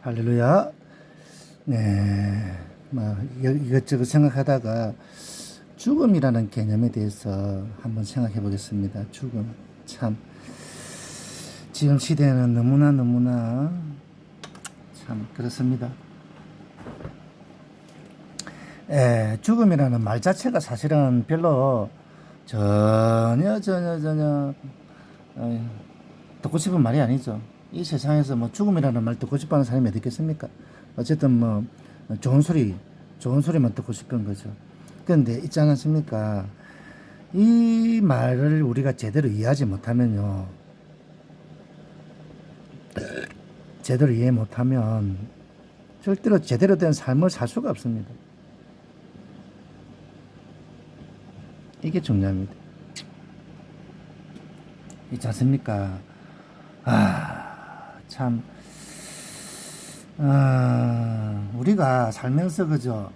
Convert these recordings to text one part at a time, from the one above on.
할렐루야. 네. 뭐 이것저것 생각하다가 죽음이라는 개념에 대해서 한번 생각해 보겠습니다. 죽음. 참 지금 시대에는 너무나 참 그렇습니다. 죽음이라는 말 자체가 사실은 별로 전혀 듣고 싶은 말이 아니죠. 이 세상에서 뭐 죽음이라는 말 듣고 싶어하는 사람이 어디 있겠습니까? 어쨌든 뭐 좋은 소리만 듣고 싶은 거죠. 그런데 있지 않습니까? 이 말을 우리가 제대로 이해하지 못하면요, 제대로 이해 못하면 절대로 제대로 된 삶을 살 수가 없습니다. 이게 중요합니다. 있지 않습니까? 참, 우리가 살면서 그저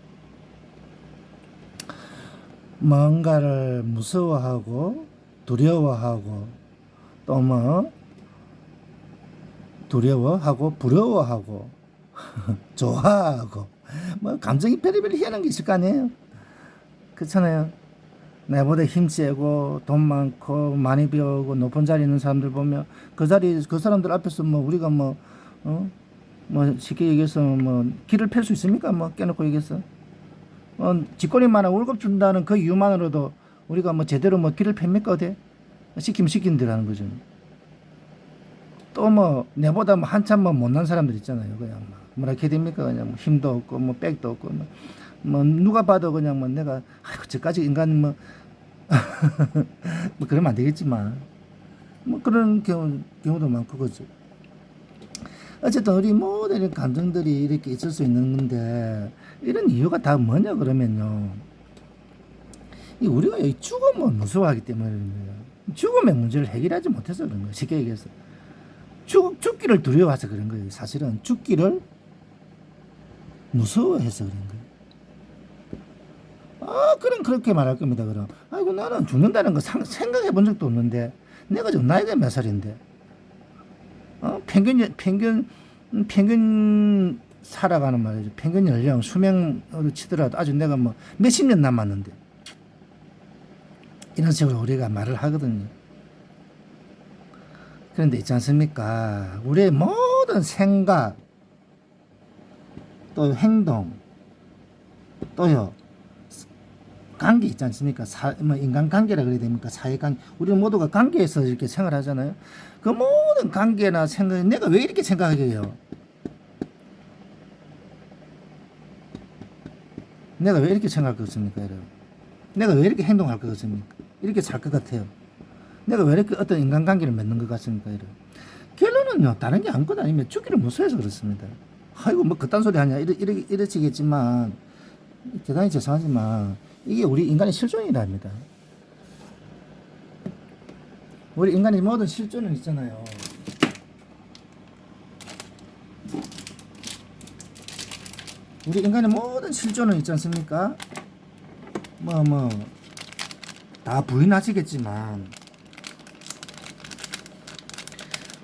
뭔가를 무서워하고 두려워하고 또 뭐 두려워하고 부러워하고 좋아하고 뭐 감정이 별의별 희한한 게 있을 거 아니에요. 그렇잖아요. 내보다 힘 세고 돈 많고 많이 배우고 높은 자리에 있는 사람들 보면 그 사람들 앞에서 뭐 우리가 뭐 쉽게 얘기해서 뭐 길을 펼 수 있습니까? 뭐 깨놓고 얘기해서 직권이 많아 월급 준다는 그 이유만으로도 우리가 뭐 제대로 뭐 길을 팹니까? 어디 시키면 시키는 대로 하는 거죠. 또 뭐 내보다 뭐 한참 뭐 못난 사람들 있잖아요. 그냥 뭐라 해야 됩니까? 그냥 뭐 힘도 없고 뭐 백도 없고 뭐 누가 봐도 그냥 뭐 내가 아이고 저까지 인간 뭐 뭐 그러면 안 되겠지만 뭐 그런 경우도 많고 그죠. 어쨌든 우리 모든 감정들이 이렇게 있을 수 있는 건데 이런 이유가 다 뭐냐 그러면요, 이 우리가 이 죽음을 무서워하기 때문에 그런 거예요. 죽음의 문제를 해결하지 못해서 그런 거예요. 쉽게 얘기해서 죽기를 두려워해서 그런 거예요. 사실은 죽기를 무서워해서 그런 거예요. 그럼 그렇게 말할 겁니다. 그럼 아이고 나는 죽는다는 거 생각해 본 적도 없는데 내가 지금 나이가 몇 살인데 평균 살아가는 말이죠. 평균 연령 수명으로 치더라도 아주 내가 뭐 몇십 년 남았는데 이런 식으로 우리가 말을 하거든요. 그런데 있지 않습니까? 우리의 모든 생각 또 행동 또요 관계 있지 않습니까? 뭐 인간관계라 그래야 됩니까? 사회관계. 우리 모두가 관계에서 이렇게 생활하잖아요. 그 모든 관계나 생각, 내가 왜 이렇게 생각하게 해요? 내가 왜 이렇게 생각할 것 같습니까, 여러분? 내가 왜 이렇게 행동할 것 같습니까? 이렇게 살 것 같아요. 내가 왜 이렇게 어떤 인간관계를 맺는 것 같습니까, 여러분? 결론은요, 다른 게 아무것도 아니면 죽기를 무서워해서 그렇습니다. 아이고, 뭐 그딴 소리 하냐, 이러시겠지만, 대단히 죄송하지만, 이게 우리 인간의 실존이랍니다. 우리 인간의 모든 실존은 있잖아요. 우리 인간의 모든 실존은 있지 않습니까? 다 부인하시겠지만,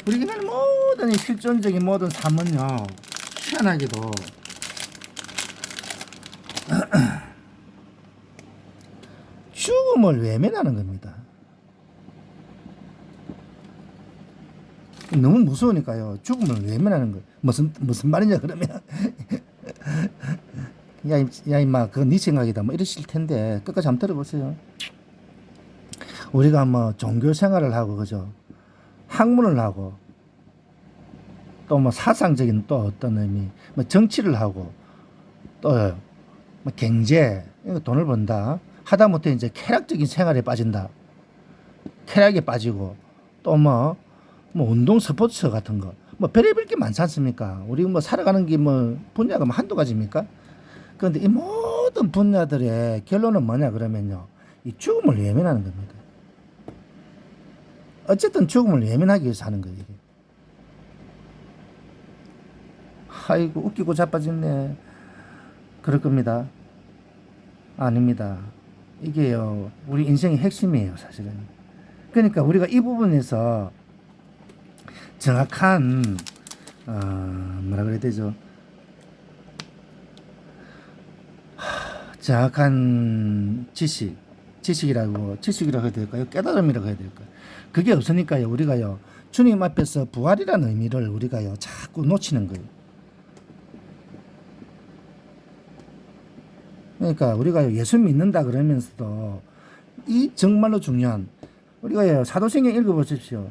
우리 인간의 모든 실존적인 모든 삶은요, 희한하게도, 죽음을 외면하는 겁니다. 너무 무서우니까요. 죽음을 외면하는 거예요. 무슨 말이냐 그러면 야 임마 그건 네 생각이다 뭐 이러실 텐데 끝까지 한번 들어보세요. 우리가 뭐 종교 생활을 하고 그죠, 학문을 하고 또 뭐 사상적인 또 어떤 의미 뭐 정치를 하고 또 뭐 경제 돈을 번다 하다못해 이제 쾌락적인 생활에 빠진다. 쾌락에 빠지고 또 뭐 운동 스포츠 같은 거 뭐 별의별 게 많지 않습니까? 우리 뭐 살아가는 게 뭐 분야가 뭐 한두 가지입니까? 그런데 이 모든 분야들의 결론은 뭐냐 그러면요, 이 죽음을 외면하는 겁니다. 어쨌든 죽음을 외면하기 위해서 하는 거예요. 이게. 아이고 웃기고 자빠졌네. 그럴 겁니다. 아닙니다. 이게요, 우리 인생의 핵심이에요, 사실은. 그러니까 우리가 이 부분에서 정확한 뭐라 그래야 되죠? 정확한 지식이라고 해야 될까요? 깨달음이라고 해야 될까요? 그게 없으니까요, 우리가요, 주님 앞에서 부활이라는 의미를 우리가요, 자꾸 놓치는 거예요. 그러니까 우리가 예수 믿는다 그러면서도 이 정말로 중요한, 우리가요, 사도신경 읽어보십시오.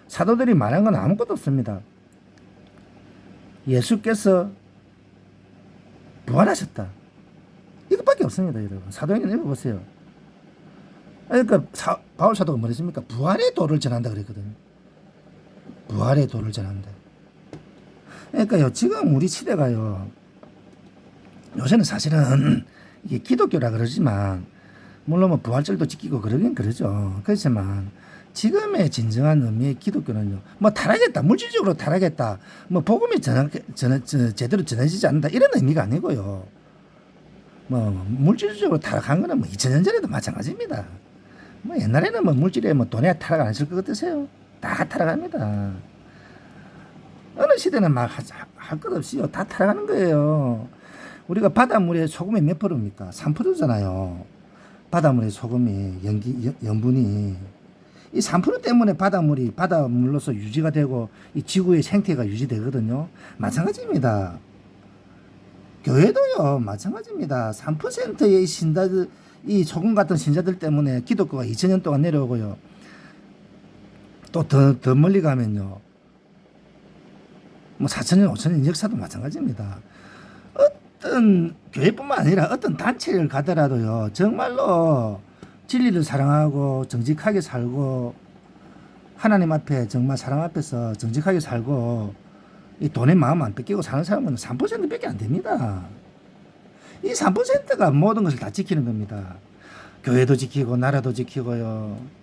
사도들이 말한 건 아무것도 없습니다. 예수께서 부활하셨다. 이것밖에 없습니다, 여러분. 사도행전 읽어보세요. 그러니까 바울 사도가 뭐랬습니까? 부활의 도를 전한다 그랬거든요. 부활의 도를 전한다. 그러니까요, 지금 우리 시대가요, 요새는 사실은 이게 기독교라 그러지만, 물론 뭐 부활절도 지키고 그러긴 그러죠. 그렇지만 지금의 진정한 의미의 기독교는요, 뭐 타락했다, 물질적으로 타락했다, 뭐 복음이 제대로 전해지지 않는다, 이런 의미가 아니고요. 뭐 물질적으로 타락한 거는 뭐 2000년 전에도 마찬가지입니다. 뭐 옛날에는 뭐 물질에 뭐 돈에 타락 안 했을 것 같으세요? 다 타락합니다. 어느 시대는 막 할 것 없이요, 다 타락하는 거예요. 우리가 바닷물에 소금이 몇 프로입니까? 3%잖아요. 바닷물의 소금이 염분이 이 3% 때문에 바닷물로서 유지가 되고 이 지구의 생태가 유지되거든요. 마찬가지입니다. 교회도요, 마찬가지입니다. 3%의 신자들, 이 소금 같은 신자들 때문에 기독교가 2000년 동안 내려오고요. 또 더 멀리 가면요, 뭐 4000년, 5000년 역사도 마찬가지입니다. 어떤 교회뿐만 아니라 어떤 단체를 가더라도요, 정말로 진리를 사랑하고 정직하게 살고 하나님 앞에 정말 사랑 앞에서 정직하게 살고 이 돈에 마음 안 뺏기고 사는 사람은 3%밖에 안 됩니다. 이 3%가 모든 것을 다 지키는 겁니다. 교회도 지키고 나라도 지키고요.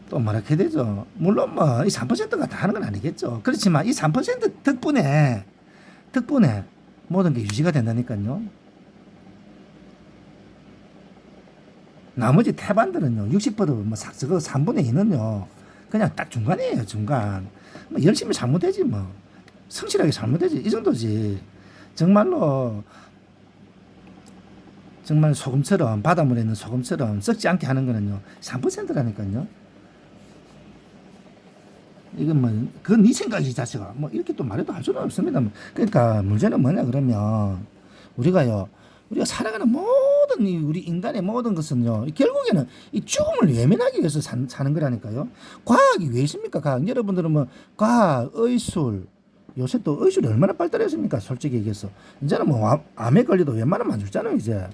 또 뭐라게 되죠. 물론 뭐 이 3%가 다 하는 건 아니겠죠. 그렇지만 이 3% 덕분에 모든 게 유지가 된다니까요. 나머지 태반들은요, 60%, 뭐, 저거 3분의 2는요, 그냥 딱 중간이에요, 중간. 뭐, 열심히 살면 되지, 뭐. 성실하게 살면 되지. 이 정도지. 정말로, 정말 소금처럼, 바닷물에 있는 소금처럼 썩지 않게 하는 거는요, 3%라니까요. 이건 뭐, 그건 네 생각이 자체가, 뭐, 이렇게 또 말해도 할 수는 없습니다. 그러니까, 문제는 뭐냐, 그러면, 우리가 살아가는 모든 우리 인간의 모든 것은요, 결국에는 이 죽음을 외면하기 위해서 사는 거라니까요. 과학이 왜 있습니까? 과학. 여러분들은 뭐 과학, 의술, 요새 또 의술이 얼마나 발달했습니까? 솔직히 얘기해서 이제는 뭐 암에 걸려도 웬만하면 안 죽잖아요, 이제.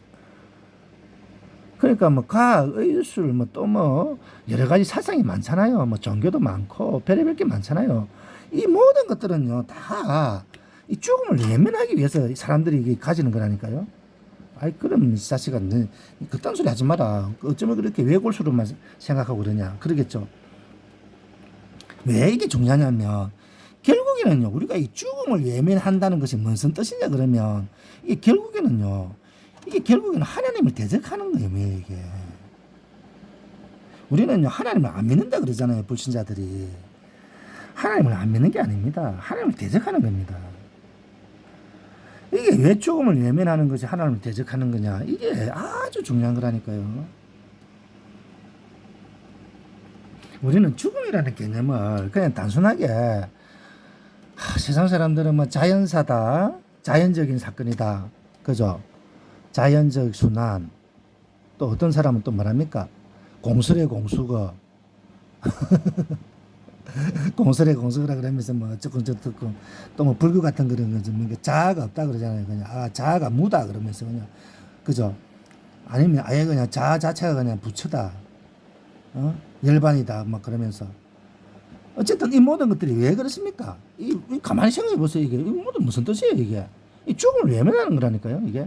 그러니까 뭐 과학, 의술, 뭐 또 뭐 여러 가지 사상이 많잖아요. 뭐 종교도 많고 별의별 게 많잖아요. 이 모든 것들은요, 다 이 죽음을 외면하기 위해서 사람들이 가지는 거라니까요. 아이, 그럼 이 자식아, 그딴 소리 하지 마라. 어쩌면 그렇게 외골수로만 생각하고 그러냐. 그러겠죠. 왜 이게 중요하냐면, 결국에는요, 우리가 이 죽음을 외면한다는 것이 무슨 뜻이냐, 그러면, 이게 결국에는 하나님을 대적하는 거예요, 왜 이게. 우리는요, 하나님을 안 믿는다 그러잖아요, 불신자들이. 하나님을 안 믿는 게 아닙니다. 하나님을 대적하는 겁니다. 이게 왜 죽음을 외면하는 것이 하나님을 대적하는 거냐, 이게 아주 중요한 거라니까요. 우리는 죽음이라는 개념을 그냥 단순하게 세상 사람들은 뭐 자연사다, 자연적인 사건이다, 그죠? 자연적 순환. 또 어떤 사람은 또 뭐랍니까? 공설의 공수거. 공설의 공수거라 그러면서 뭐 어쩌고 저쩌고 또 뭐 불교 같은 그런 거죠. 뭐 자아가 없다 그러잖아요. 그냥 자아가 무다 그러면서 그냥, 그죠? 아니면 아예 그냥 자아 자체가 그냥 부처다, 열반이다 막 그러면서, 어쨌든 이 모든 것들이 왜 그렇습니까? 이 가만히 생각해 보세요. 이게 이 모든 무슨 뜻이에요, 이게? 이 죽음을 외면하는 거라니까요, 이게.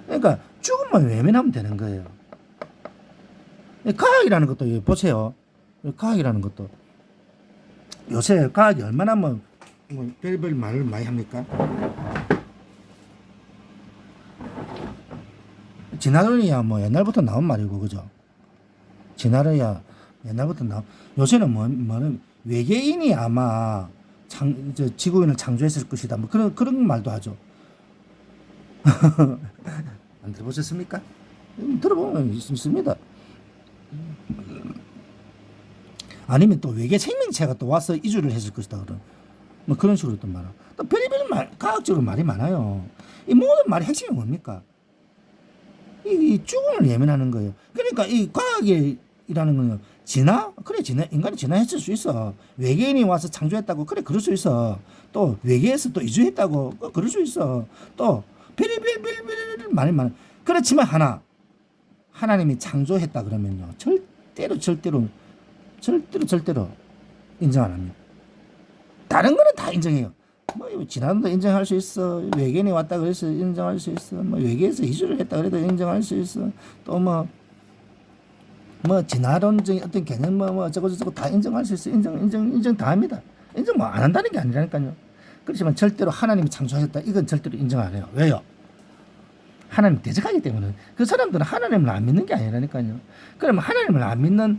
그러니까 죽음만 외면하면 되는 거예요. 과학이라는 것도 보세요. 과학이라는 것도 요새 과학이 얼마나 뭐 별별 말을 많이 합니까? 진화론이야 뭐 옛날부터 나온 말이고, 그죠? 진화론이야 옛날부터 요새는 뭐는 외계인이 아마 지구인을 창조했을 것이다. 뭐 그런 말도 하죠. 안 들어보셨습니까? 들어보면 있습니다. 아니면 또 외계 생명체가 또 와서 이주를 했을 것이다. 그런 뭐 그런 식으로 또 말하. 또 별의별 과학적으로 말이 많아요. 이 모든 말의 핵심이 뭡니까? 이 죽음을 예민하는 거예요. 그러니까 이 과학이라는 거는 그래 인간이 진화했을 수 있어. 외계인이 와서 창조했다고 그래 그럴 수 있어. 또 외계에서 또 이주했다고 그럴 수 있어. 또 별의별 말이 많아. 그렇지만 하나님이 창조했다 그러면요 절대로 인정 안 합니다. 다른 거는 다 인정해요. 뭐 지난도 인정할 수 있어. 외계인이 왔다 그래서 인정할 수 있어. 뭐 외계에서 이주를 했다 그래도 인정할 수 있어. 또 뭐 진화론적인 어떤 개념 뭐 저거 다 인정할 수 있어. 인정 다 합니다. 인정 뭐 안 한다는 게 아니라니까요. 그렇지만 절대로 하나님이 창조하셨다 이건 절대로 인정 안 해요. 왜요? 하나님 대적하기 때문에. 그 사람들은 하나님을 안 믿는 게 아니라니까요. 그러면 하나님을 안 믿는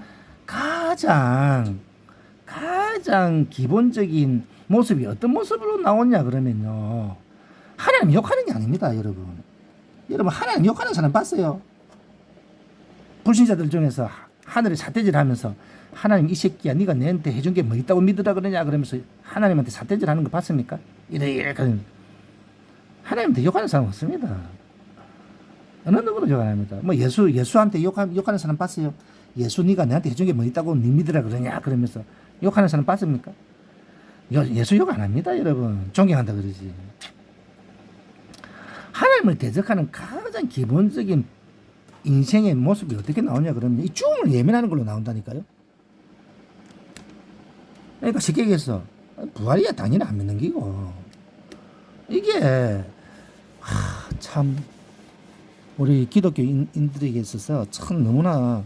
가장 기본적인 모습이 어떤 모습으로 나오냐 그러면요 하나님 욕하는 게 아닙니다. 여러분 하나님 욕하는 사람 봤어요? 불신자들 중에서 하늘에 삿대질 하면서 하나님 이 새끼야 네가 내한테 해준 게 뭐 있다고 믿으라 그러냐 그러면서 하나님한테 삿대질 하는 거 봤습니까? 이래 하나님한테 욕하는 사람 없습니다. 어느 누구도 욕 안 합니다. 뭐 예수한테 욕하는 사람 봤어요? 예수 네가 내한테 해준 게 뭐 있다고 네 믿으라 그러냐 그러면서 욕하는 사람 봤습니까? 예수 욕 안 합니다. 여러분 존경한다 그러지. 하나님을 대적하는 가장 기본적인 인생의 모습이 어떻게 나오냐 그러면 이 죽음을 예민하는 걸로 나온다니까요. 그러니까 쉽게 얘기해서 부활이야 당연히 안 믿는 기고 이게 참 우리 기독교인들에게 있어서 참 너무나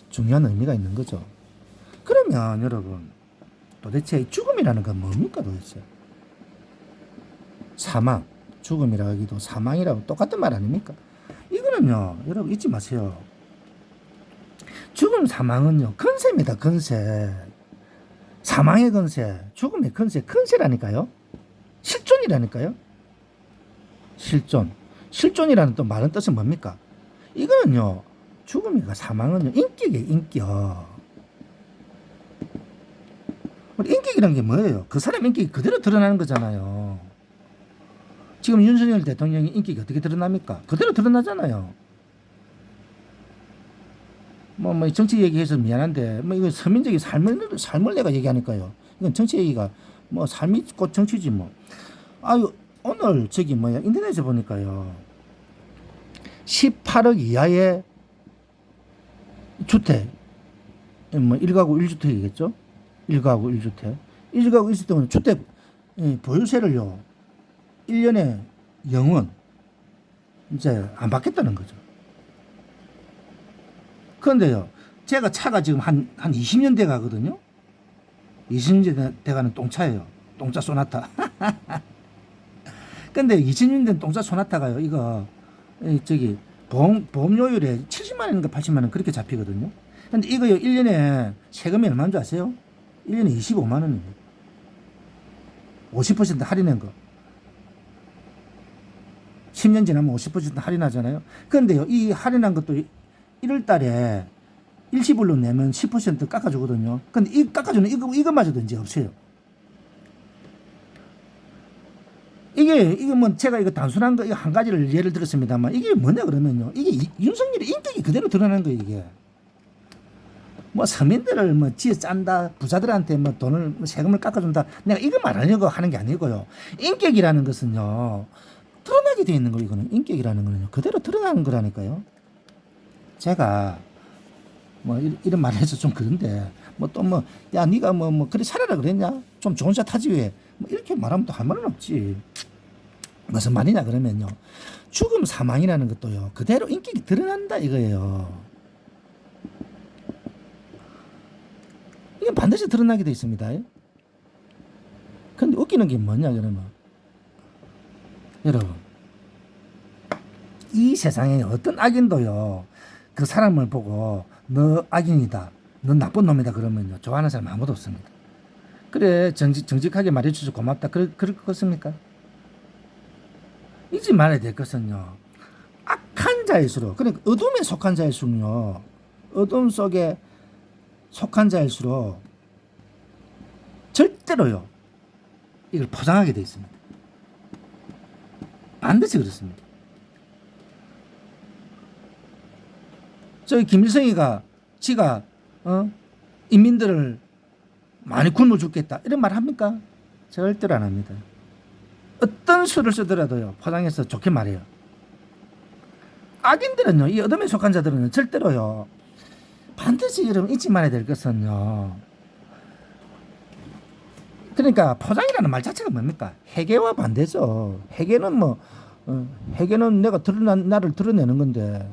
중요한 의미가 있는 거죠. 그러면 여러분 도대체 죽음이라는 건 뭡니까 도대체? 사망, 죽음이라고 하기도 사망이라고 똑같은 말 아닙니까? 이거는요 여러분 잊지 마세요. 죽음 사망은요 근세입니다. 근세. 사망의 근세, 죽음의 근세라니까요. 실존이라니까요. 실존이라는 또 말은 뜻은 뭡니까? 이거는요 죽음이가 사망은요 인격이에요. 인격이란 게 뭐예요? 그 사람 인격이 그대로 드러나는 거잖아요. 지금 윤석열 대통령의 인격이 어떻게 드러납니까? 그대로 드러나잖아요. 뭐 정치 얘기해서 미안한데 뭐 이거 서민적인 삶을 내가 얘기하니까요. 이건 정치 얘기가 뭐 삶이 곧 정치지 뭐. 아유 오늘 인터넷에 보니까요 18억 이하의 주택 뭐 1가구 1주택이겠죠. 1가구 1주택은 주택 보유세를요 1년에 영원 이제 안 받겠다는 거죠. 그런데요 제가 차가 지금 한 20년 돼 가거든요. 20년 돼 가는 똥차예요. 똥차 소나타. 근데 20년 된 똥차 소나타가요 이거 보험료율에 70만 원인가 80만 원 그렇게 잡히거든요. 근데 이거요 1년에 세금이 얼마인 줄 아세요? 1년에 25만 원이에요. 50% 할인한 거. 10년 지나면 50% 할인하잖아요. 그런데요, 이 할인한 것도 1월 달에 일시불로 내면 10% 깎아주거든요. 근데 이 깎아주는 이것마저도 이제 없어요. 이게 뭐 제가 이거 단순한 거, 이거 한 가지를 예를 들었습니다만 이게 뭐냐 그러면요. 이게 윤석열의 인격이 그대로 드러나는 거예요, 이게. 뭐 서민들을 뭐 지어 짠다, 부자들한테 뭐 돈을 세금을 깎아준다. 내가 이거 말하려고 하는 게 아니고요. 인격이라는 것은요 드러나게 돼 있는 거. 이거는 인격이라는 거는요 그대로 드러나는 거라니까요. 제가 뭐 이런 말 해서 좀 그런데 뭐 또 뭐 야 네가 뭐 그래 살아라 그랬냐? 좀 좋은 차 타지 왜? 뭐 이렇게 말하면 또 할 말은 없지. 무슨 말이냐 그러면요 죽음 사망이라는 것도요 그대로 인격이 드러난다 이거예요. 이건 반드시 드러나게 돼 있습니다. 근데 웃기는 게 뭐냐 그러면 여러분 이 세상에 어떤 악인도요 그 사람을 보고 너 악인이다 너 나쁜 놈이다 그러면요 좋아하는 사람 아무도 없습니다. 그래 정직하게 말해주셔서 고맙다. 그럴 것입니까? 잊지 말아야 될 것은요. 악한 자일수록, 그러니까 어둠에 속한 자일수록요. 어둠 속에 속한 자일수록 절대로요. 이걸 포장하게 되어 있습니다. 반드시 그렇습니다. 저희 김일성이가 지가 인민들을 많이 굶어 죽겠다 이런 말 합니까? 절대로 안 합니다. 어떤 수를 쓰더라도요 포장해서 좋게 말해요. 악인들은요, 이 어둠에 속한 자들은 절대로요, 반드시 여러분 잊지 말아야 될 것은요, 그러니까 포장이라는 말 자체가 뭡니까? 회개와 반대죠. 회개는 뭐 회개는 내가 나를 드러내는 건데,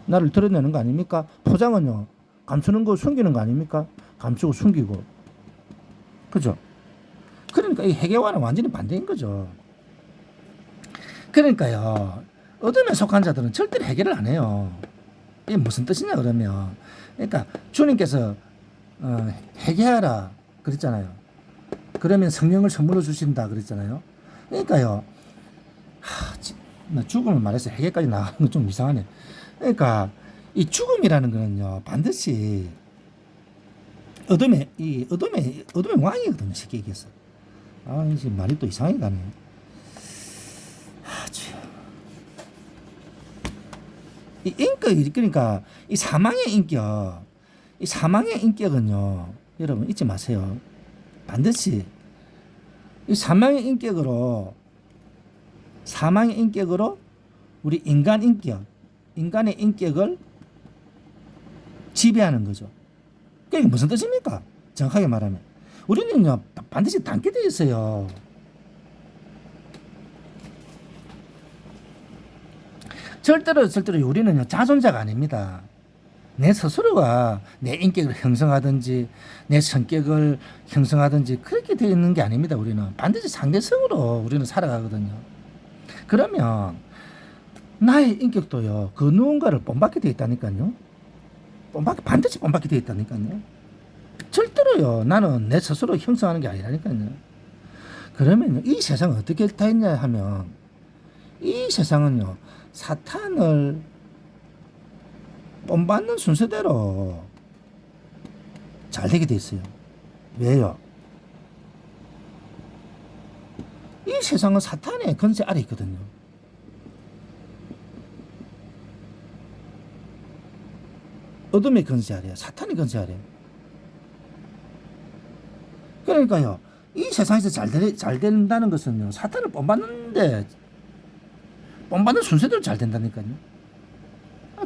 나를 드러내는 거 아닙니까? 포장은요, 감추는 거 숨기는 거 아닙니까? 감추고 숨기고, 그죠? 그러니까 이 회개와는 완전히 반대인 거죠. 그러니까요, 어둠에 속한 자들은 절대로 회개를 안 해요. 이게 무슨 뜻이냐 그러면, 그러니까 주님께서 회개하라 그랬잖아요. 그러면 성령을 선물로 주신다 그랬잖아요. 그러니까요, 죽음을 말해서 회개까지 나가는 건 좀 이상하네. 그러니까 이 죽음이라는 거는요, 반드시 어둠의 왕이거든요. 쉽게 얘기해서. 이제 말이 또 이상하게 가네. 이 인격, 그러니까 이 사망의 인격은요, 여러분 잊지 마세요. 반드시 이 사망의 인격으로 우리 인간의 인격을 지배하는 거죠. 그게 무슨 뜻입니까? 정확하게 말하면 우리는요 반드시 닮게 되어 있어요. 절대로 우리는요 자존자가 아닙니다. 내 스스로가 내 인격을 형성하든지 내 성격을 형성하든지 그렇게 되어 있는 게 아닙니다. 우리는 반드시 상대성으로 우리는 살아가거든요. 그러면 나의 인격도요, 그 누군가를 본받게 되어 있다니까요. 반드시 본받게 되어 있다니까요. 절대로요, 나는 내 스스로 형성하는 게 아니라니까요. 그러면 이 세상은 어떻게 다 있냐 하면, 이 세상은요, 사탄을 본받는 순서대로 잘 되게 돼 있어요. 왜요? 이 세상은 사탄의 권세 아래 있거든요. 어둠의 권세 아래요. 사탄의 권세 아래요. 그러니까요, 이 세상에서 잘 된다는 것은요, 사탄을 본받는 순서대로 잘 된다니까요.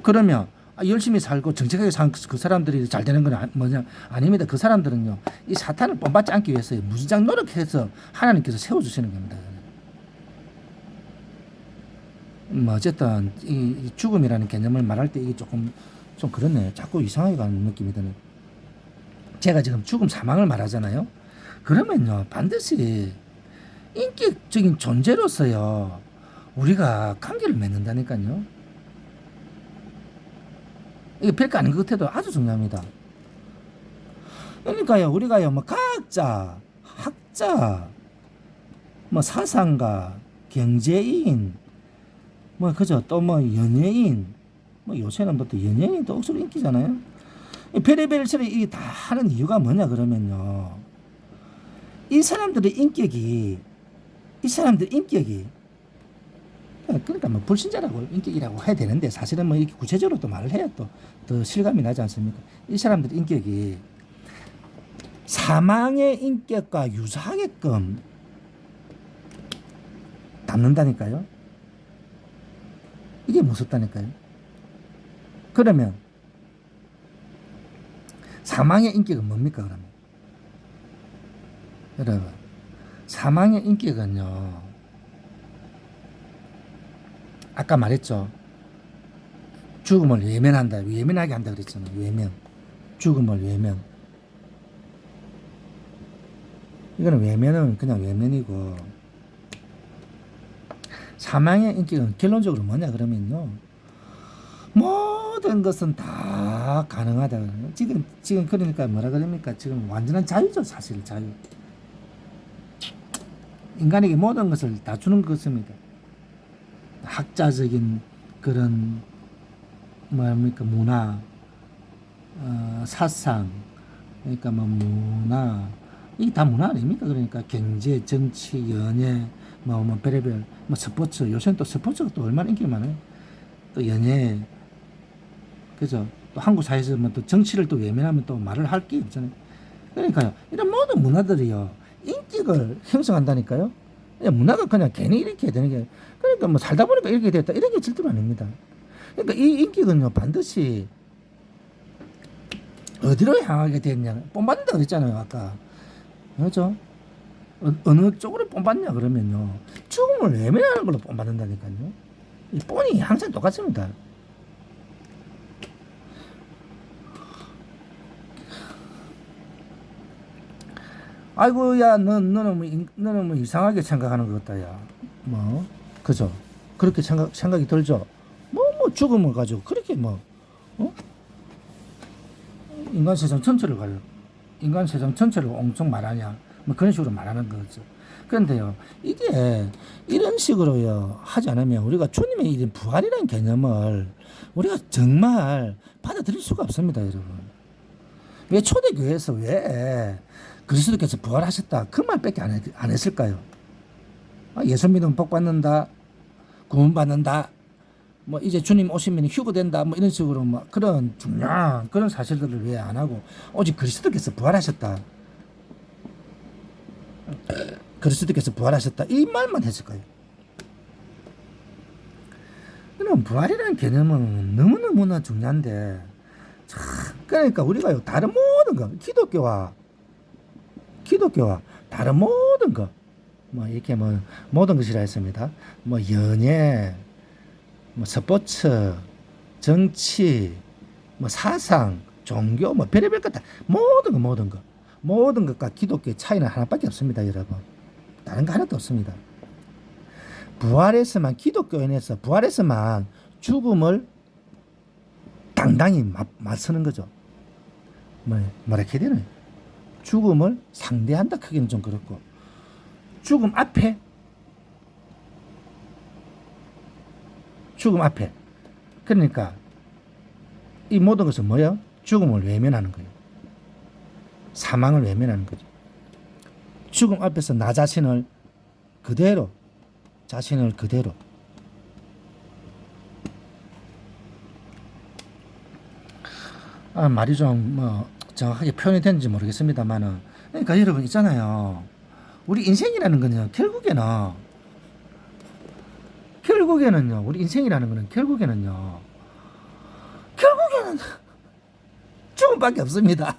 그러면 열심히 살고 정직하게 산 그 사람들이 잘 되는 건 뭐냐? 아닙니다. 그 사람들은요, 이 사탄을 본받지 않기 위해서 무지장 노력해서 하나님께서 세워주시는 겁니다. 어쨌든 이 죽음이라는 개념을 말할 때 이게 좀 그렇네. 자꾸 이상하게 가는 느낌이 드네. 제가 지금 죽음 사망을 말하잖아요. 그러면요, 반드시 인격적인 존재로서요, 우리가 관계를 맺는다니까요. 이게 별거 아닌 것 같아도 아주 중요합니다. 그러니까요, 우리가요, 뭐 과학자, 학자, 뭐 사상가, 경제인, 뭐 그죠, 또 뭐 연예인, 뭐 요새는 뭐 또 연예인도 억수로 인기잖아요. 별의별 처리 이게 다 하는 이유가 뭐냐 그러면요, 이 사람들의 인격이 그러니까 뭐 불신자라고 인격이라고 해야 되는데, 사실은 뭐 이렇게 구체적으로 또 말을 해야 또 더 실감이 나지 않습니까? 이 사람들의 인격이 사망의 인격과 유사하게끔 담는다니까요. 이게 무섭다니까요. 그러면 사망의 인격은 뭡니까 그러면? 여러분, 사망의 인격은요, 아까 말했죠. 죽음을 외면하게 한다 그랬잖아요. 죽음을 외면. 이거는 외면은 그냥 외면이고, 사망의 인격은 결론적으로 뭐냐 그러면요, 모든 것은 다 다 가능하다. 지금 그러니까 뭐라 그럽니까? 지금 완전한 자유죠, 사실 자유. 인간에게 모든 것을 다 주는 것입니다. 학자적인 그런 뭐합니까 문화, 사상, 그러니까 뭐 문화 이게 다 문화 아닙니까? 그러니까 경제, 정치, 연예, 뭐 별의별 뭐 스포츠 요새는 또 스포츠가 또 얼마나 인기가 많아요. 또 연예, 그죠? 또 한국 사회에서 뭐 또 정치를 또 외면하면 또 말을 할 게 없잖아요. 그러니까요, 이런 모든 문화들이요 인기를 형성한다니까요. 문화가 그냥 괜히 이렇게 되는 게 그러니까 뭐 살다 보니까 이렇게 됐다 이런 게 절대로 아닙니다. 그러니까 이 인기는요 반드시 어디로 향하게 됐냐 뽐받는다 그랬잖아요 아까. 그렇죠? 어느 쪽으로 뽐받냐 그러면요 죽음을 외면하는 걸로 뽐받는다니까요. 이 뻔히 항상 똑같습니다. 아이고 야 너는 뭐 이상하게 생각하는 것 같다 야. 뭐 그죠? 그렇게 생각이 들죠. 뭐 죽음을 가지고 그렇게 뭐 어? 인간 세상 전체를 가지고 인간 세상 전체를 엄청 말하냐 뭐 그런 식으로 말하는 거죠. 그런데요 이게 이런 식으로요 하지 않으면 우리가 주님의 이런 부활이라는 개념을 우리가 정말 받아들일 수가 없습니다 여러분. 왜 초대교회에서 왜 그리스도께서 부활하셨다 그 말밖에 안 했을까요? 예수 믿으면 복 받는다, 구원 받는다, 뭐 이제 주님 오시면 휴거된다, 뭐 이런 식으로 뭐 그런 중요한 그런 사실들을 왜 안 하고 오직 그리스도께서 부활하셨다, 그리스도께서 부활하셨다 이 말만 했을까요? 그럼 부활이라는 개념은 너무너무나 중요한데 참 그러니까 우리가요 다른 모든 거 기독교와 다른 모든 거 뭐 이렇게 뭐 모든 것이라 했습니다. 뭐 연예, 뭐 스포츠, 정치, 뭐 사상, 종교, 뭐 별의별 것 다 모든 것과 기독교의 차이는 하나밖에 없습니다, 여러분. 다른 거 하나도 없습니다. 부활에서만 죽음을 당당히 맞서는 거죠. 뭐라 해야 되나요? 죽음을 상대한다 크기는 좀 그렇고 죽음 앞에 그러니까 이 모든 것은 뭐예요? 죽음을 외면하는 거예요. 사망을 외면하는 거죠. 죽음 앞에서 나 자신을 그대로 말이 좀 뭐 정확하게 표현이 되는지 모르겠습니다만은 그러니까 여러분 있잖아요. 우리 인생이라는 건요 결국에는요 우리 인생이라는 거는 결국에는 죽음밖에 없습니다.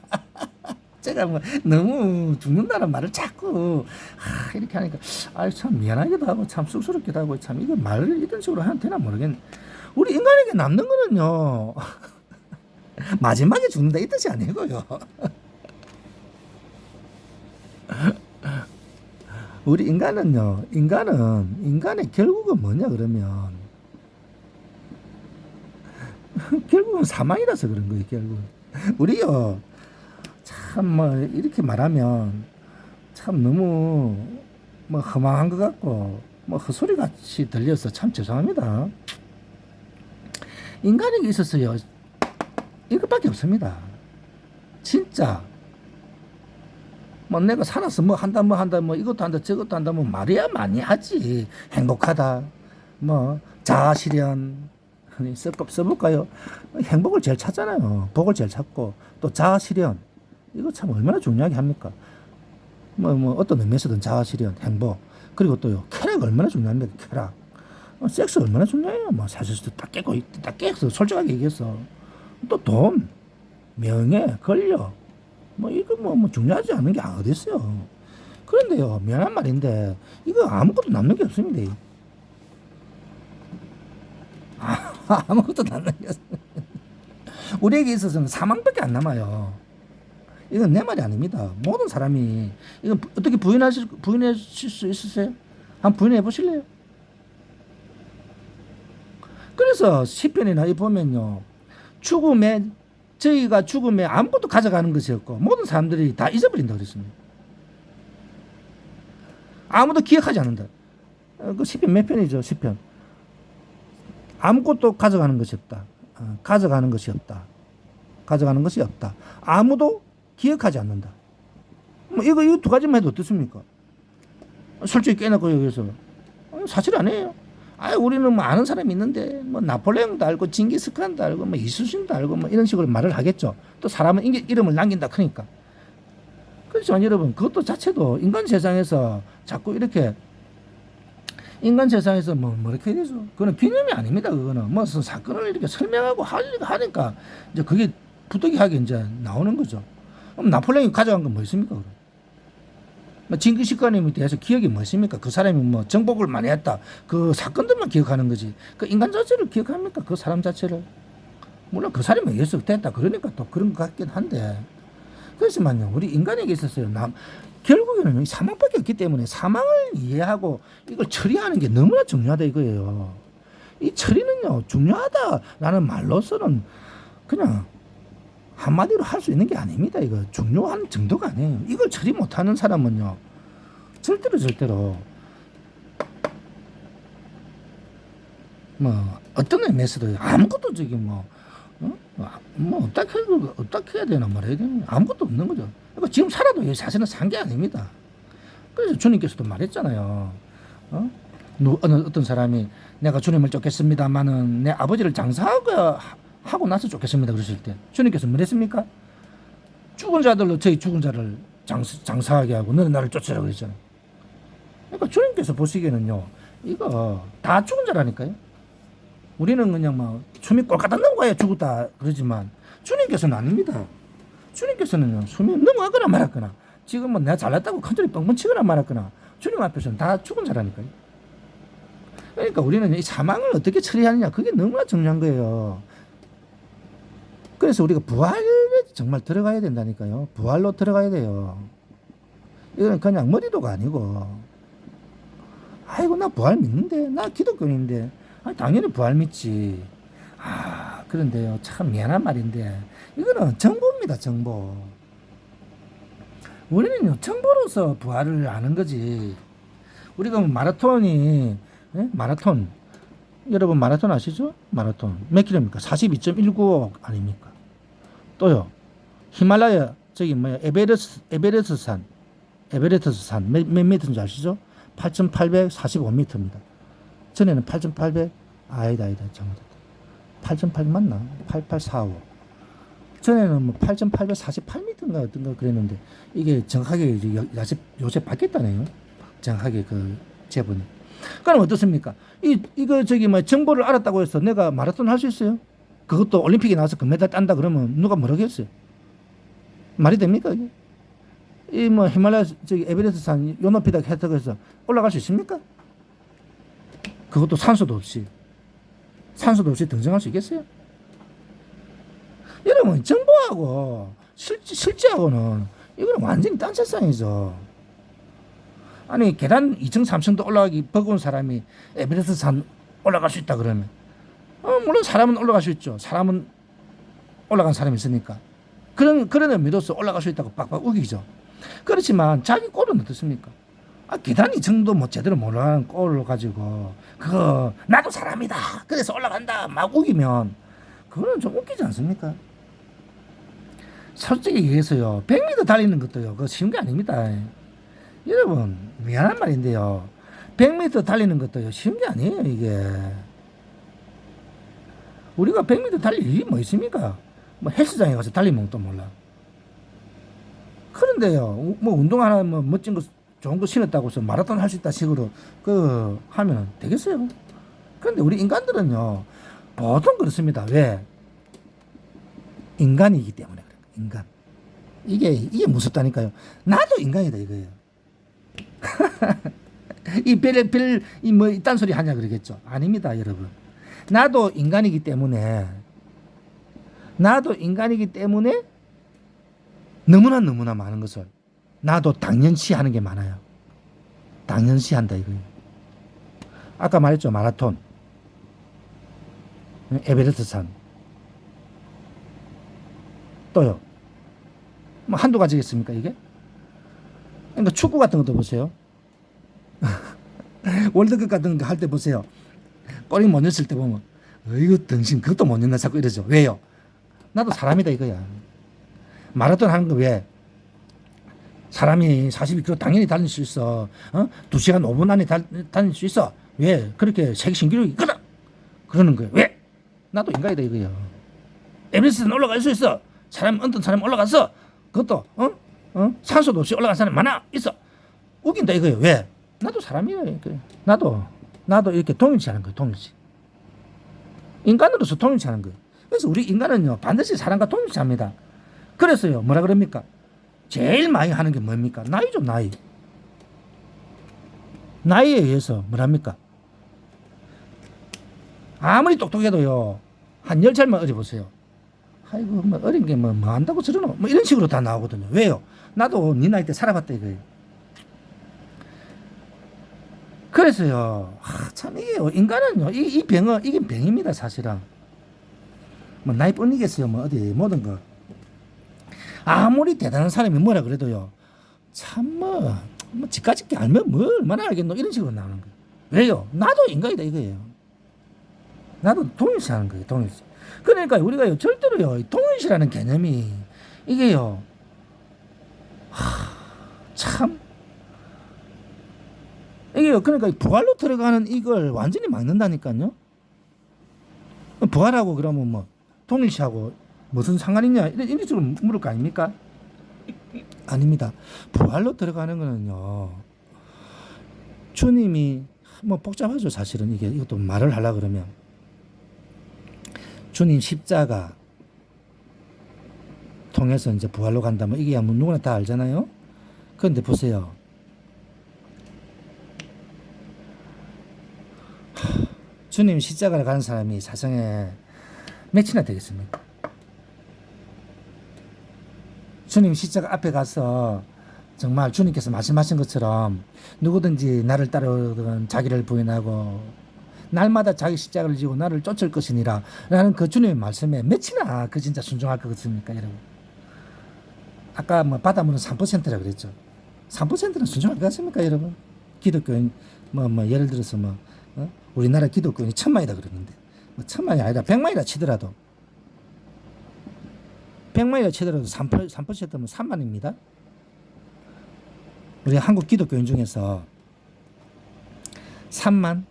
제가 뭐 너무 죽는다는 말을 자꾸 이렇게 하니까 참 미안하기도 하고 참 쑥스럽기도 하고 참 이거 말을 이런 식으로 하면 되나 모르겠네. 우리 인간에게 남는 거는요 마지막에 죽는다 이 뜻이 아니고요. 우리 인간의 결국은 뭐냐 그러면 결국은 사망이라서 그런 거예요. 결국 우리요 참 뭐 이렇게 말하면 참 너무 뭐 허망한 것 같고 뭐 헛소리 같이 들려서 참 죄송합니다. 인간에게 있어서요 이것밖에 없습니다. 진짜 뭐 내가 살아서 뭐 한다 뭐 이것도 한다 저것도 한다 뭐 말이야 많이 하지. 행복하다 뭐 자아실현 써볼까요? 행복을 제일 찾잖아요. 복을 제일 찾고 또 자아실현 이거 참 얼마나 중요하게 합니까? 뭐 어떤 의미에서든 자아실현 행복 그리고 또요 쾌락 얼마나 중요합니까? 쾌락 섹스 얼마나 중요해요. 뭐 사실 딱 깨서 솔직하게 얘기해서 또 돈 명예 권력 뭐 이거 뭐 중요하지 않은 게 어디 있어요. 그런데요 미안한 말인데 이거 아무것도 남는 게 없습니다. 아무것도 남는 게 없습니다. 우리에게 있어서는 사망밖에 안 남아요. 이건 내 말이 아닙니다. 모든 사람이 이건 어떻게 부인하실 수 있으세요? 한번 부인해 보실래요? 그래서 시편이나 이 보면요 죽음의 저희가 죽음에 아무것도 가져가는 것이 없고 모든 사람들이 다 잊어버린다 그랬습니다. 아무도 기억하지 않는다. 그 시편 몇 편이죠? 시편. 아무것도 가져가는 것이 없다. 가져가는 것이 없다. 가져가는 것이 없다. 아무도 기억하지 않는다. 뭐 이거 두 가지만 해도 어떻습니까? 솔직히 깨놓고 여기서 사실 아니에요. 우리는 뭐 아는 사람이 있는데 뭐 나폴레옹도 알고 징기스칸도 알고 뭐 이수신도 알고 뭐 이런 식으로 말을 하겠죠. 또 사람은 이름을 남긴다 크니까. 그렇지만 여러분 그것도 자체도 인간 세상에서 자꾸 이렇게 인간 세상에서 뭐 이렇게 되죠. 그거는 기념이 아닙니다. 그거는 무슨 사건을 이렇게 설명하고 하니까 이제 그게 부득이하게 이제 나오는 거죠. 그럼 나폴레옹이 가져간 건 뭐 있습니까? 그럼? 뭐 징기스칸에 대해서 기억이 뭐 있습니까? 그 사람이 뭐 정복을 많이 했다. 그 사건들만 기억하는 거지. 그 인간 자체를 기억합니까? 그 사람 자체를. 물론 그 사람이 예수 됐다. 그러니까 또 그런 것 같긴 한데. 그렇지만요, 우리 인간에게 있어서요, 결국에는 사망밖에 없기 때문에 사망을 이해하고 이걸 처리하는 게 너무나 중요하다 이거예요. 이 처리는요, 중요하다라는 말로서는 그냥 한마디로 할 수 있는 게 아닙니다. 이거 중요한 정도가 아니에요. 이걸 처리 못하는 사람은요, 절대로 뭐 어떤 의미에서도 아무것도 저기 뭐 어떻게 해야 되나 말해야 되나 아무것도 없는 거죠. 그러니까 지금 살아도 사실은 산 게 아닙니다. 그래서 주님께서도 말했잖아요. 어떤 사람이 내가 주님을 쫓겠습니다마는 내 아버지를 장사하고 나서 쫓겠습니다 그러실 때 주님께서 뭐랬습니까? 죽은 자들로 저희 죽은 자를 장사하게 하고 너는 나를 쫓으라 그랬잖아요. 그러니까 주님께서 보시기에는요, 이거 다 죽은 자라니까요. 우리는 그냥 막 숨이 꼴깍 넘어가야 죽었다 그러지만 주님께서는 아닙니다. 주님께서는 숨이 넘어가거나 말았거나 지금 뭐 내가 잘났다고 큰소리 뻥뻥 치거나 말았거나 주님 앞에서는 다 죽은 자라니까요. 그러니까 우리는 이 사망을 어떻게 처리하느냐 그게 너무나 중요한 거예요. 그래서 우리가 부활에 정말 들어가야 된다니까요. 부활로 들어가야 돼요. 이건 그냥 머리도가 아니고 아이고 나 부활 믿는데 나 기독교인인데 당연히 부활 믿지. 그런데요, 참 미안한 말인데 이거는 정보입니다. 정보. 우리는요, 정보로서 부활을 아는 거지. 우리가 마라톤 여러분 마라톤 아시죠? 마라톤 몇 킬로입니까? 42.195 아닙니까? 또요, 히말라야 저기 에베레스트 산 몇 미터인지 아시죠? 8,845m입니다. 전에는 8,800 아니다 잘못했다. 8,800 맞나? 8845. 전에는 뭐 8,848m인가 어떤가 그랬는데 이게 정확하게 요새 바뀌었다네요. 정확하게 그 제본이. 그럼 어떻습니까? 이거 저기 뭐 정보를 알았다고 해서 내가 마라톤 할 수 있어요? 그것도 올림픽에 나와서 금메달 딴다 그러면 누가 뭐라겠어요? 말이 됩니까? 이 뭐 히말라야 저기 에베레스트 산 요 높이다 했다고 해서 올라갈 수 있습니까? 그것도 산소도 없이 등장할 수 있겠어요? 여러분 정보하고 실제하고는 이거는 완전히 딴 세상이죠. 아니 계단 2층 3층도 올라가기 버거운 사람이 에베레스트 산 올라갈 수 있다 그러면 물론 사람은 올라갈 수 있죠. 사람은 올라간 사람이 있으니까 그런 의미로서 올라갈 수 있다고 빡빡 우기죠. 그렇지만 자기 꼴은 어떻습니까? 계단 2층도 뭐 제대로 몰라가는 꼴을 가지고 그거 나도 사람이다 그래서 올라간다 막 우기면 그거는 좀 웃기지 않습니까? 솔직히 얘기해서요, 100m 달리는 것도요 그거 쉬운 게 아닙니다. 여러분 미안한 말인데요, 100m 달리는 것도요 쉬운 게 아니에요. 이게 우리가 100m 달릴 일이 뭐 있습니까? 뭐 헬스장에 가서 달리면 또 몰라. 그런데요, 뭐 운동 하나 뭐 멋진 거 좋은 거 신었다고 해서 마라톤 할 수 있다 식으로 그 하면 되겠어요? 그런데 우리 인간들은요 보통 그렇습니다. 왜? 인간이기 때문에 그래요. 인간. 이게 무섭다니까요. 나도 인간이다 이거예요. 뭐 이딴 소리 하냐 그러겠죠. 아닙니다, 여러분. 나도 인간이기 때문에 너무나 많은 것을 나도 당연시 하는 게 많아요. 당연시 한다 이거예요. 아까 말했죠, 마라톤, 에베레스트 산. 또요. 뭐 한두 가지겠습니까 이게? 그러니까 축구 같은 것도 보세요. 월드컵 같은 거 할 때 보세요. 골이 못 넣었을 때 보면 이거 등신 그것도 못 넣나 자꾸 이러죠. 왜요? 나도 사람이다 이거야. 마라톤 하는 거 왜? 사람이 42km 당연히 달릴 수 있어. 2시간 5분 안에 달릴 수 있어. 왜? 그렇게 세계 신기록이 있거든. 그러는 거예요. 왜? 나도 인간이다 이거야. 에베레스트는 올라갈 수 있어. 어떤 사람 올라갔어. 그것도 산소도 없이 올라간 사람 많아 있어. 웃긴다 이거예요. 왜? 나도 사람이에요. 나도 이렇게 동일시하는 거예요. 동일시. 인간으로서 동일시하는 거예요. 그래서 우리 인간은요 반드시 사람과 동일시합니다. 그래서요 뭐라 그럽니까? 제일 많이 하는 게 뭡니까? 나이죠, 나이. 나이에 의해서 뭐랍니까? 아무리 똑똑해도요 한 10살만 어려 보세요. 아이고 뭐 어린 게 뭐 한다고 저러노? 뭐 이런 식으로 다 나오거든요. 왜요? 나도 네 나이 때 살아봤다 이거예요. 그래서요 참 이게 인간은요 이 병은 이게 병입니다 사실은. 뭐 나이뿐이겠어요. 뭐 어디 모든 거 아무리 대단한 사람이 뭐라 그래도요 참 뭐 지까짓 게 알면 뭐 얼마나 알겠노 이런 식으로 나오는 거예요. 왜요? 나도 인간이다 이거예요. 나도 동일시하는 거예요. 동일시. 그러니까 우리가요 절대로요 동일시라는 개념이 이게요 참 이게요 그러니까 부활로 들어가는 이걸 완전히 막는다니까요. 부활하고 그러면 뭐 동일시하고 무슨 상관 있냐 이런 식으로 물을 거 아닙니까? 아닙니다. 부활로 들어가는 거는요 주님이 뭐 복잡하죠 사실은. 이것도 말을 하려고 그러면 주님 십자가 통해서 이제 부활로 간다면 이게 뭐 누구나 다 알잖아요. 그런데 보세요. 주님 십자가를 가는 사람이 사상에 몇이나 되겠습니까? 주님 십자가 앞에 가서 정말 주님께서 말씀하신 것처럼 누구든지 나를 따르든 자기를 부인하고 날마다 자기 십자가를 지고 나를 쫓을 것이니라 라는 그 주님의 말씀에 몇이나 그 진짜 순종할 것 같습니까 여러분? 아까 뭐 바다물은 3%라 그랬죠. 3%는 순종할 것 같습니까 여러분? 기독교인 뭐 예를 들어서 우리나라 기독교인이 1000만이다 그러는데 뭐 1000만이 아니라 100만이라 치더라도 100만이라 치더라도 3%면 3만입니다. 우리 한국 기독교인 중에서 3만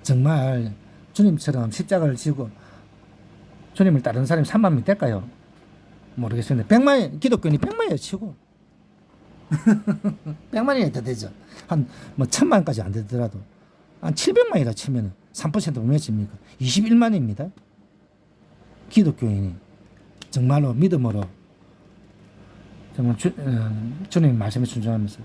정말 주님처럼 십자가를 지고 주님을 따르는 사람이 3만이 될까요? 모르겠습니다. 100만 기독교인이 100만이라 치고 100만이 더 되죠. 한 뭐 1000만까지 안 되더라도 한 700만이라 치면 3%면 몇입니까? 21만입니다. 기독교인이 정말로 믿음으로 정말 주님 말씀에 순종하면서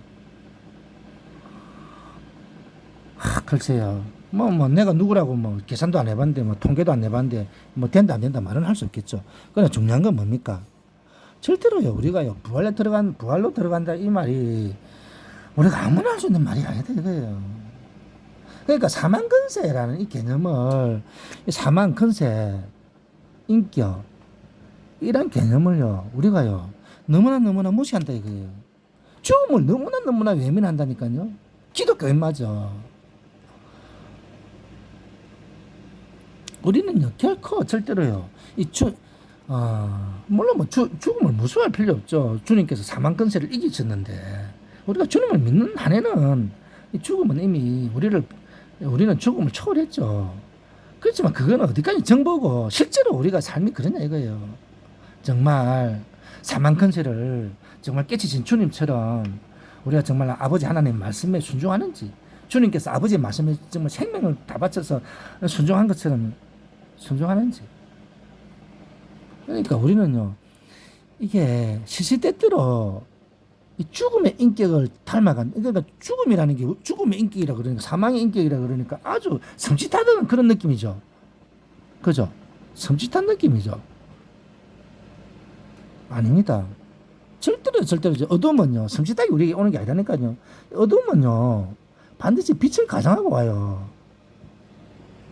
글쎄요. 뭐 내가 누구라고 뭐 계산도 안 해봤는데 뭐 통계도 안 해봤는데 뭐 된다 안 된다 말은 할 수 없겠죠. 그러나 중요한 건 뭡니까? 절대로요 우리가요 부활로 들어간다 이 말이 우리가 아무나 할 수 있는 말이 아니다 이거예요. 그러니까 사망근세라는 이 개념을 사망근세 인격 이런 개념을요 우리가요 너무나 무시한다 이거예요. 죽음을 너무나 외면한다니까요. 기독교인마저 우리는요 결코 절대로요 물론 뭐 죽음을 무서워할 필요 없죠. 주님께서 사망근세를 이기셨는데 우리가 주님을 믿는 한에는 이 죽음은 이미 우리는 죽음을 초월했죠. 그렇지만 그건 어디까지 정보고 실제로 우리가 삶이 그러냐 이거예요. 정말 사망근세를 정말 깨치신 주님처럼 우리가 정말 아버지 하나님 말씀에 순종하는지 주님께서 아버지의 말씀에 정말 생명을 다 바쳐서 순종한 것처럼 순종하는지. 그러니까 우리는요 이게 시시때때로 이 죽음의 인격을 닮아간 그러니까 죽음이라는 게 죽음의 인격이라 그러니까 사망의 인격이라 그러니까 아주 섬찟하다는 그런 느낌이죠. 그죠? 섬찟한 느낌이죠. 아닙니다. 절대로 어둠은요 섬찟하게 우리에게 오는 게 아니라니까요. 어둠은요 반드시 빛을 가장하고 와요.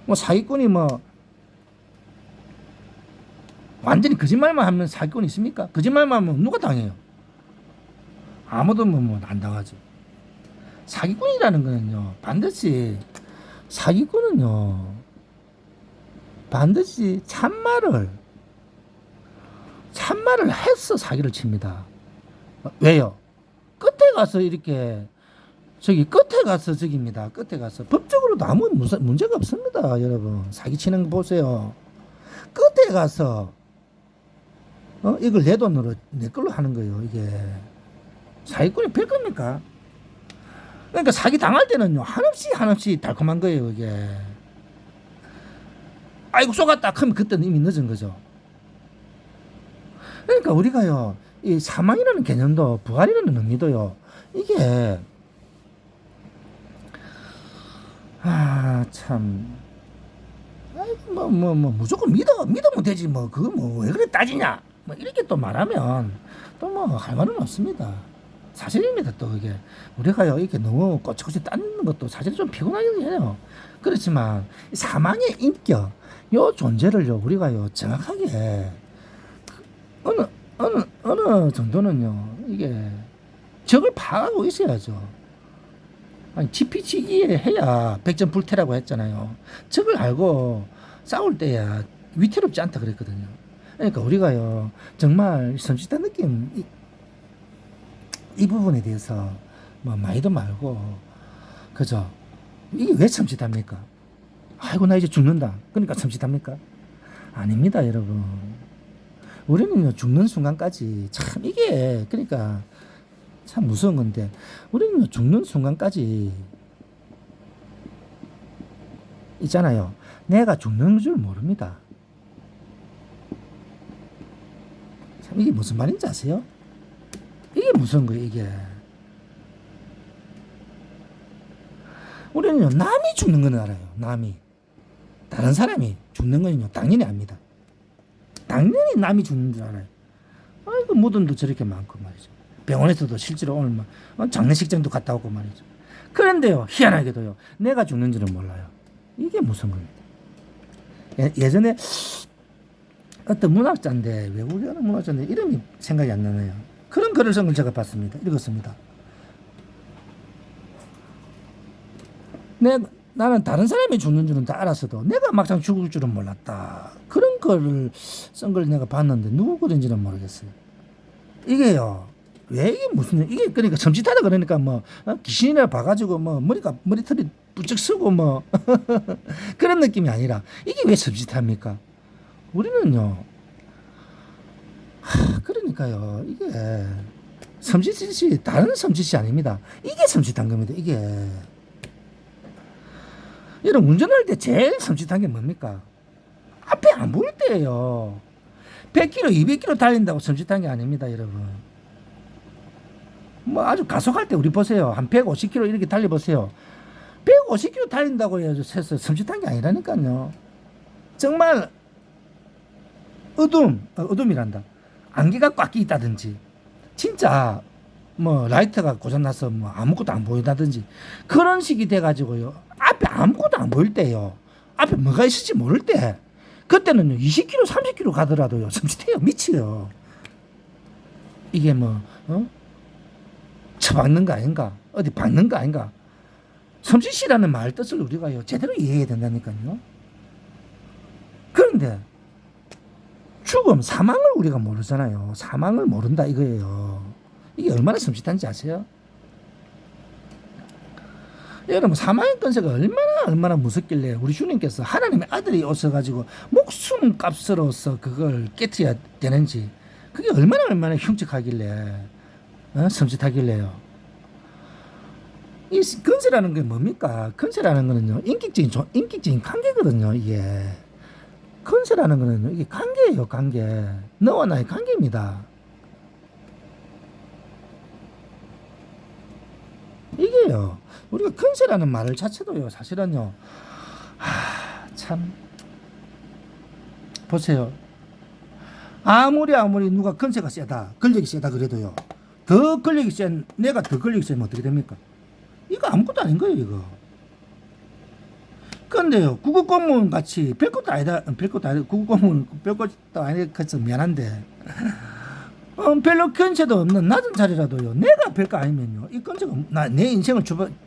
뭐 사기꾼이 뭐 완전히 거짓말만 하면 사기꾼이 있습니까? 거짓말만 하면 누가 당해요? 아무도 뭐 안 당하죠. 사기꾼이라는 거는요, 반드시 사기꾼은요, 반드시 참말을 해서 사기를 칩니다. 왜요? 끝에 가서 이렇게 끝에 가서 저깁니다. 끝에 가서 법적으로도 아무 문제가 없습니다. 여러분 사기치는 거 보세요. 끝에 가서 이걸 내 돈으로 내 걸로 하는 거예요. 이게 사기꾼이 별 겁니까? 그러니까 사기 당할 때는요 한없이 달콤한 거예요. 이게 아이고 쏘갔다 하면 그때는 이미 늦은 거죠. 그러니까 우리가요 이 사망이라는 개념도 부활이라는 의미도요 이게 참 아이고 뭐 무조건 믿으면 되지 뭐 그거 뭐 왜 그래 따지냐 뭐 이렇게 또 말하면 또 뭐 할 말은 없습니다. 사실입니다. 또 그게 우리가요 이렇게 너무 꼬치꼬치 따는 것도 사실 좀 피곤하긴 해요. 그렇지만 사망의 인격 요 존재를요 우리가요 정확하게 어느 정도는요 이게 적을 파악하고 있어야죠. 아니 지피지기에 해야 백전불태라고 했잖아요. 적을 알고 싸울 때야 위태롭지 않다 그랬거든요. 그러니까 우리가요 정말 섬찟한 느낌 이 부분에 대해서 뭐 많이도 말고 그죠? 이게 왜 섬찟합니까? 아이고 나 이제 죽는다. 그러니까 섬찟합니까? 아닙니다, 여러분. 우리는요 죽는 순간까지 참 이게 그러니까 참 무서운 건데 우리는요 죽는 순간까지 있잖아요. 내가 죽는 줄 모릅니다. 참 이게 무슨 말인지 아세요? 이게 무슨 거예요, 이게. 우리는요, 남이 죽는 건 알아요, 남이. 다른 사람이 죽는 건요, 당연히 압니다. 당연히 남이 죽는 줄 알아요. 아이고, 무덤도 저렇게 많고 말이죠. 병원에서도 실제로 오늘 장례식장도 갔다 오고 말이죠. 그런데요, 희한하게도요, 내가 죽는 줄은 몰라요. 이게 무슨 겁니다. 예전에 어떤 문학자인데, 외국의 어느 문학자인데, 이름이 생각이 안 나네요. 그런 글을 쓴 걸 제가 봤습니다. 읽었습니다. 나는 다른 사람이 죽는 줄은 다 알았어도 내가 막상 죽을 줄은 몰랐다. 그런 글을 쓴 걸 내가 봤는데 누구 글인지는 모르겠어요. 이게요. 왜 이게 무슨 이게 그러니까 섬찟하다 그러니까 뭐 귀신이라 봐가지고 뭐 머리털이 부쩍 쓰고 뭐 그런 느낌이 아니라 이게 왜 섬찟합니까? 우리는요. 그러니까요. 이게 섬찟이 다른 섬찟이 아닙니다. 이게 섬찟한 겁니다. 이게 여러분 운전할 때 제일 섬찟한 게 뭡니까? 앞에 안 보일 때예요. 100km, 200km 달린다고 섬찟한 게 아닙니다, 여러분. 뭐 아주 가속할 때 우리 보세요. 한 150km 이렇게 달려보세요. 150km 달린다고 해서 섬찟한 게 아니라니까요. 정말 어둠이란다. 안개가 꽉 끼 있다든지, 진짜 뭐 라이트가 고장나서 뭐 아무것도 안 보인다든지 그런 식이 돼가지고요. 앞에 아무것도 안 보일 때요. 앞에 뭐가 있을지 모를 때, 그때는요 20km, 30km 가더라도요 섬찟해요. 미치요. 이게 뭐 처박는 거 아닌가? 어디 박는 거 아닌가? 섬찟이라는 말 뜻을 우리가요 제대로 이해해야 된다니까요. 그런데 죽음, 사망을 우리가 모르잖아요. 사망을 모른다 이거예요. 이게 얼마나 섬찟한지 아세요? 여러분 사망의 건세가 얼마나 무섭길래 우리 주님께서 하나님의 아들이 오셔가지고 목숨 값으로서 그걸 깨트려야 되는지, 그게 얼마나 흉측하길래 섬찟하길래요. 이 건세라는 게 뭡니까? 건세라는 거는요 인격적인 관계거든요. 이게 건세라는 거는 이게 관계예요. 관계. 너와 나의 관계입니다. 이게요. 우리가 건세라는 말을 자체도요. 사실은요. 참 보세요. 아무리 누가 건세가 세다, 권력이 세다 그래도요. 더 권력이 센 내가 더 권력이 세면 어떻게 됩니까? 이거 아무것도 아닌 거예요. 이거. 근데요, 구급고문 같이 별것도 아니다, 별것도 아니다, 구급고문 별것도 아니다, 그래서 미안한데, 별로 근처도 없는 낮은 자리라도요, 내가 별거 아니면요, 이 근처가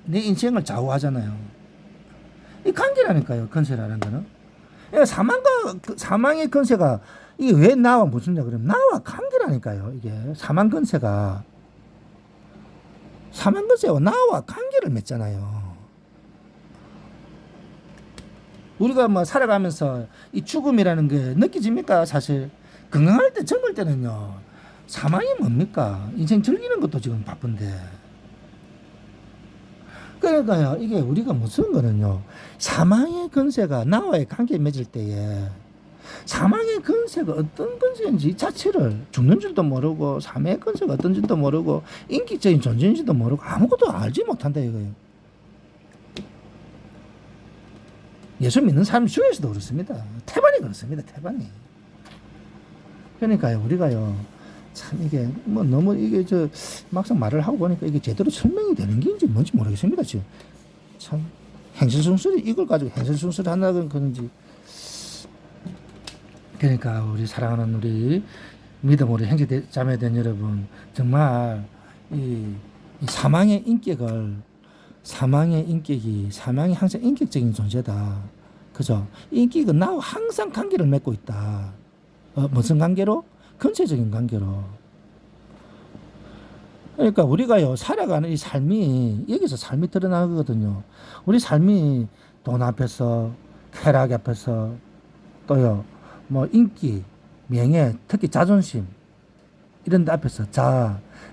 내 인생을 좌우하잖아요. 이 관계라니까요, 근처라는 거는. 그러니까 사망의 근처가, 이게 왜 나와 무슨냐, 그러면 나와 관계라니까요, 이게. 사망 근처가 나와 관계를 맺잖아요. 우리가 뭐 살아가면서 이 죽음이라는 게 느껴집니까? 사실 건강할 때 젊을 때는요, 사망이 뭡니까? 인생 즐기는 것도 지금 바쁜데. 그러니까요, 이게 우리가 무슨 거는요, 사망의 근세가 나와의 관계 맺을 때에 사망의 근세가 어떤 근세인지 이 자체를 죽는 줄도 모르고, 사망의 근세가 어떤 줄도 모르고, 인격적인 존재인지도 모르고 아무것도 알지 못한다 이거예요. 예수 믿는 사람 중에서도 그렇습니다. 태반이 그렇습니다. 태반이. 그러니까요, 우리가요, 참 이게 뭐 너무 이게 막상 말을 하고 보니까 이게 제대로 설명이 되는 게인지 뭔지 모르겠습니다. 지금 참 행실숭술이 이걸 가지고 행실숭술 한다는 그런지. 그러니까 우리 사랑하는 우리 믿음 우리 형제 자매된 여러분, 정말 이 사망의 사망이 항상 인격적인 존재다. 그죠? 인격은 나와 항상 관계를 맺고 있다. 무슨 관계로? 근체적인 관계로. 그러니까 우리가요, 살아가는 이 삶이, 여기서 삶이 드러나거든요. 우리 삶이 돈 앞에서, 쾌락 앞에서, 또요, 뭐, 인기, 명예, 특히 자존심, 이런 데 앞에서,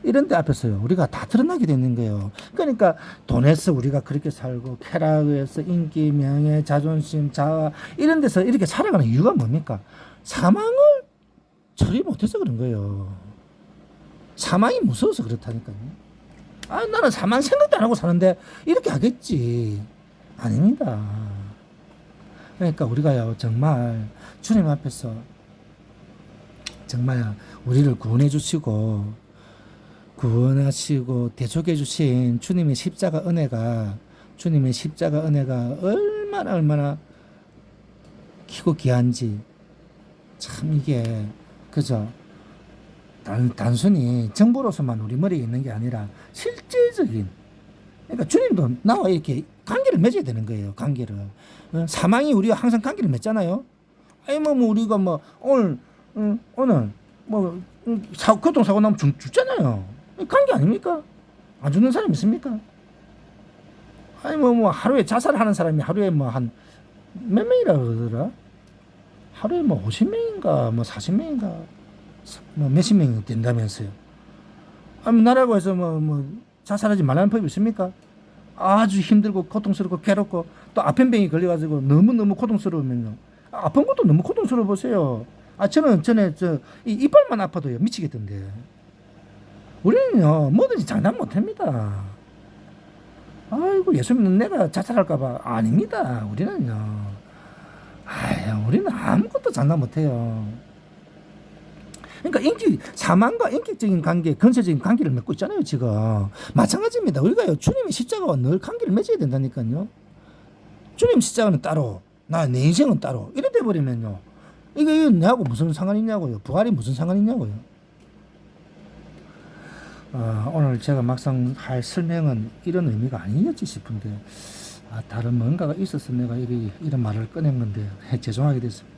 이런 데 앞에서요, 우리가 다 드러나게 되는 거예요. 그러니까 돈에서 우리가 그렇게 살고, 쾌락에서 인기, 명예, 자존심, 이런 데서 이렇게 살아가는 이유가 뭡니까? 사망을 처리 못해서 그런 거예요. 사망이 무서워서 그렇다니까요. 나는 사망 생각도 안 하고 사는데 이렇게 하겠지. 아닙니다. 그러니까 우리가요, 정말 주님 앞에서 정말 우리를 구원해 주시고 구원하시고 대속해 주신 주님의 십자가 은혜가 얼마나 키고 귀한지, 참 이게 그죠? 단순히 정보로서만 우리 머리에 있는 게 아니라 실제적인, 그러니까 주님도 나와 이렇게 관계를 맺어야 되는 거예요. 관계를. 사망이 우리가 항상 관계를 맺잖아요. 아니 뭐 우리가 뭐 오늘 뭐 교통사고 나면 죽잖아요. 관계 아닙니까? 안 죽는 사람 있습니까? 아니 뭐 하루에 자살하는 사람이 하루에 뭐 한 몇 명이라 그러더라? 하루에 뭐 50명인가 뭐 40명인가 뭐 몇십 명이 된다면서요. 아니 나라고 해서 뭐 자살하지 말라는 법이 있습니까? 아주 힘들고 고통스럽고 괴롭고 또 아편병이 걸려가지고 너무 고통스러우면요. 아픈 것도 너무 고통스러워 보세요. 저는 전에 이 이빨만 아파도요 미치겠던데. 우리는요 뭐든지 장담 못합니다. 아이고 예수 믿는 내가 자살할까봐. 아닙니다. 우리는요. 우리는 아무것도 장담 못해요. 그러니까 사망과 인격적인 관계, 근세적인 관계를 맺고 있잖아요, 지금. 마찬가지입니다. 우리가요, 주님의 십자가와 늘 관계를 맺어야 된다니까요. 주님 십자가는 따로, 내 인생은 따로. 이래 돼버리면요. 이게 나하고 무슨 상관이 있냐고요. 부활이 무슨 상관이 있냐고요. 오늘 제가 막상 할 설명은 이런 의미가 아니었지 싶은데, 다른 뭔가가 있어서 내가 이런 말을 꺼낸 건데, 죄송하게 됐습니다.